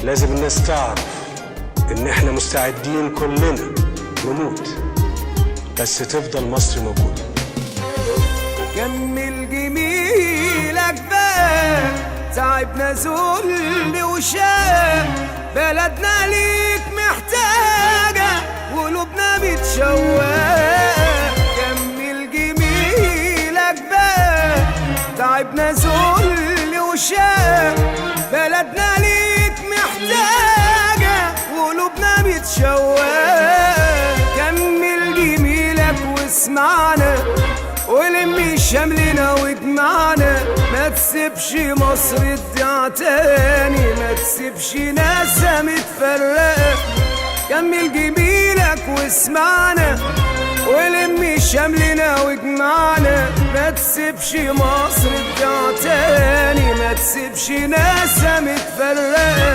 لازم الناس تعرف إن إحنا مستعدين كلنا نموت، بس تفضل مصر موجودة. كمل جميلك بقى، تعبنا ذل وشاق، بلدنا ليك محتاجة وقلوبنا بتشواق. كمل جميلك بقى، تعبنا ذل وشاق، بلدنا ليك محتاجة وقلوبنا بتشواق. كمل جميلك واسمعنا ولمي شملنا واجمعنا، ما تسيبش مصر تضيع تاني، ما تسيبش ناسها متفرقة. كمل جميلك واسمعنا ولمي شملنا واجمعنا، ما تسيبش مصر تضيع تاني، ما تسيبش ناسها متفرقة.